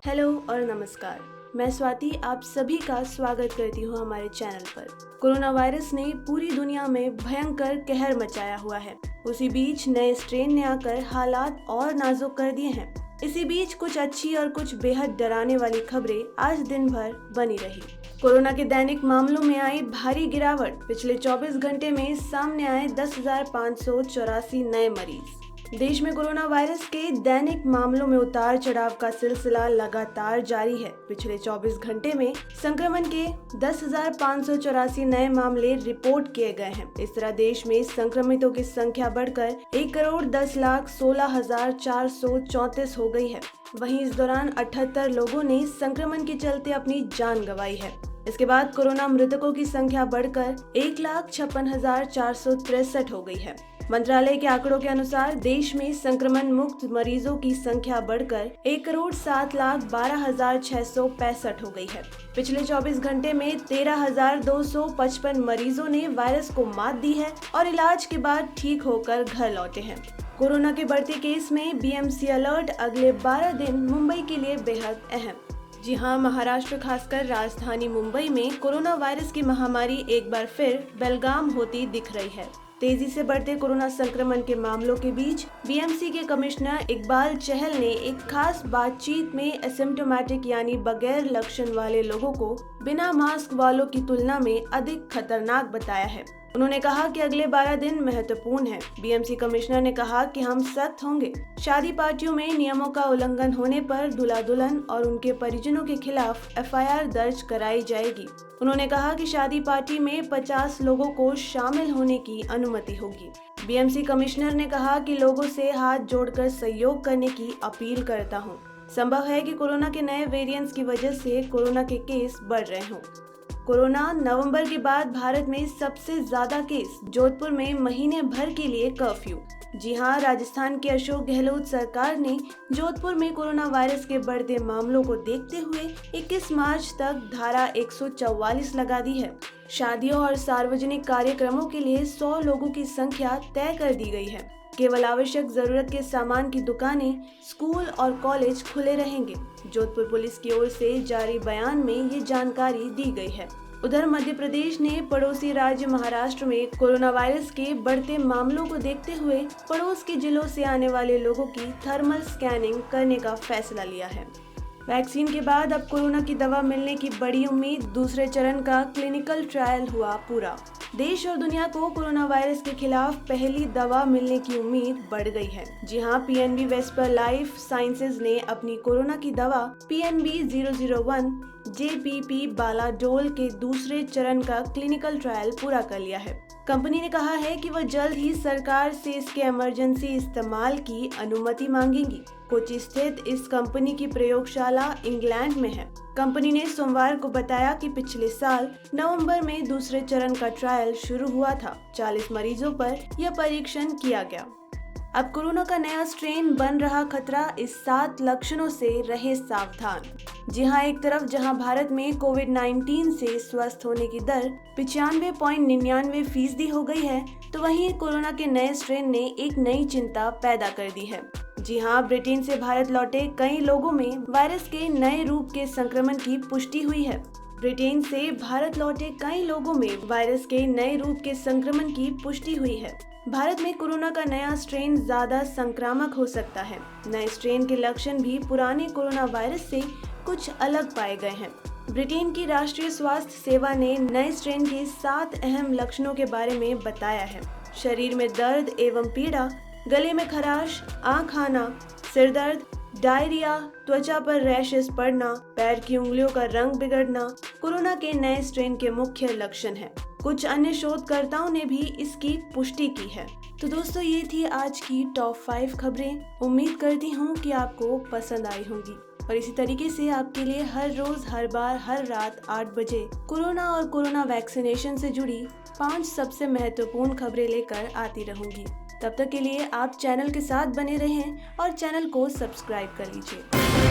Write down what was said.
Hello और नमस्कार। मैं स्वाति आप सभी का स्वागत करती हूँ हमारे चैनल पर। कोरोना वायरस ने पूरी दुनिया में भयंकर कहर मचाया हुआ है। उसी बीच नए स्ट्रेन ने आकर हालात और नाजुक कर दिए हैं। इसी बीच कुछ अच्छी और कुछ बेहद डराने वाली खबरें आज दिन भर बनी रही। कोरोना के दैनिक मामलों में आई भारी गिरावट। पिछले 24 घंटे में सामने आए 10,584 नए मरीज। देश में कोरोना वायरस के दैनिक मामलों में उतार चढ़ाव का सिलसिला लगातार जारी है। पिछले 24 घंटे में संक्रमण के 10,584 नए मामले रिपोर्ट किए गए हैं। इस तरह देश में संक्रमितों की संख्या बढ़कर 1,10,16,434 हो गई है। वहीं इस दौरान 78 लोगों ने संक्रमण के चलते अपनी जान गंवाई है। इसके बाद कोरोना मृतकों की संख्या बढ़कर 1,56,463 हो गई है। मंत्रालय के आंकड़ों के अनुसार देश में संक्रमण मुक्त मरीजों की संख्या बढ़कर 1,07,12,665 हो गई है। पिछले 24 घंटे में 13,255 मरीजों ने वायरस को मात दी है और इलाज के बाद ठीक होकर घर लौटे हैं। कोरोना के बढ़ते केस में बीएमसी अलर्ट। अगले 12 दिन मुंबई के लिए बेहद अहम। जी हां, महाराष्ट्र खासकर राजधानी मुंबई में कोरोना वायरस की महामारी एक बार फिर बेलगाम होती दिख रही है। तेजी से बढ़ते कोरोना संक्रमण के मामलों के बीच बीएमसी के कमिश्नर इकबाल चहल ने एक खास बातचीत में एसिम्प्टोमेटिक यानी बगैर लक्षण वाले लोगों को बिना मास्क वालों की तुलना में अधिक खतरनाक बताया है। उन्होंने कहा कि अगले 12 दिन महत्वपूर्ण है। बीएमसी कमिश्नर ने कहा कि हम सख्त होंगे। शादी पार्टियों में नियमों का उल्लंघन होने पर दूल्हा दुल्हन और उनके परिजनों के खिलाफ एफआईआर दर्ज कराई जाएगी। उन्होंने कहा कि शादी पार्टी में 50 लोगों को शामिल होने की अनुमति होगी। बीएमसी कमिश्नर ने कहा कि लोगों से हाथ जोड़कर सहयोग करने की अपील करता हूं। संभव है कि कोरोना के नए वेरिएंट्स की वजह से कोरोना के केस बढ़ रहे हों। कोरोना नवंबर के बाद भारत में सबसे ज्यादा केस। जोधपुर में महीने भर के लिए कर्फ्यू। जी हां, राजस्थान की अशोक गहलोत सरकार ने जोधपुर में कोरोना वायरस के बढ़ते मामलों को देखते हुए 21 मार्च तक धारा 144 लगा दी है। शादियों और सार्वजनिक कार्यक्रमों के लिए 100 लोगों की संख्या तय कर दी गई है। केवल आवश्यक जरूरत के सामान की दुकानें, स्कूल और कॉलेज खुले रहेंगे। जोधपुर पुलिस की ओर से जारी बयान में ये जानकारी दी गई है। उधर मध्य प्रदेश ने पड़ोसी राज्य महाराष्ट्र में कोरोना वायरस के बढ़ते मामलों को देखते हुए पड़ोस के जिलों से आने वाले लोगों की थर्मल स्कैनिंग करने का फैसला लिया है। वैक्सीन के बाद अब कोरोना की दवा मिलने की बड़ी उम्मीद। दूसरे चरण का क्लिनिकल ट्रायल हुआ पूरा। देश और दुनिया को कोरोना वायरस के खिलाफ पहली दवा मिलने की उम्मीद बढ़ गई है। जी हां, पीएनबी वेस्पर लाइफ साइंसेज ने अपनी कोरोना की दवा PNB 001 JPP बालाडोल के दूसरे चरण का क्लिनिकल ट्रायल पूरा कर लिया है। कंपनी ने कहा है कि वह जल्द ही सरकार से इसके इमरजेंसी इस्तेमाल की अनुमति मांगेगी। कोची स्थित इस कंपनी की प्रयोगशाला इंग्लैंड में है। कंपनी ने सोमवार को बताया कि पिछले साल नवंबर में दूसरे चरण का ट्रायल शुरू हुआ था। 40 मरीजों पर यह परीक्षण किया गया। अब कोरोना का नया स्ट्रेन बन रहा खतरा। इस 7 लक्षणों से रहे सावधान। जी हां, एक तरफ जहां भारत में कोविड-19 से स्वस्थ होने की दर 95.99% हो गई है, तो वहीं कोरोना के नए स्ट्रेन ने एक नई चिंता पैदा कर दी है। जी हां, ब्रिटेन से भारत लौटे कई लोगों में वायरस के नए रूप के संक्रमण की पुष्टि हुई है। ब्रिटेन से भारत लौटे कई लोगों में वायरस के नए रूप के संक्रमण की पुष्टि हुई है। भारत में कोरोना का नया स्ट्रेन ज्यादा संक्रामक हो सकता है। नए स्ट्रेन के लक्षण भी पुराने कोरोना वायरस से कुछ अलग पाए गए हैं। ब्रिटेन की राष्ट्रीय स्वास्थ्य सेवा ने नए स्ट्रेन के 7 अहम लक्षणों के बारे में बताया है। शरीर में दर्द एवं पीड़ा, गले में खराश, आँख आना, सिर दर्द, डायरिया, त्वचा पर रैशेस पड़ना, पैर की उंगलियों का रंग बिगड़ना कोरोना के नए स्ट्रेन के मुख्य लक्षण हैं। कुछ अन्य शोधकर्ताओं ने भी इसकी पुष्टि की है। तो दोस्तों, ये थी आज की टॉप 5 खबरें। उम्मीद करती हूँ कि आपको पसंद आई होंगी और इसी तरीके से आपके लिए हर रोज, हर बार, हर रात 8 बजे कोरोना और कोरोना वैक्सीनेशन से जुड़ी 5 सबसे महत्वपूर्ण खबरें लेकर आती रहूंगी। तब तक के लिए आप चैनल के साथ बने रहें और चैनल को सब्सक्राइब कर लीजिए।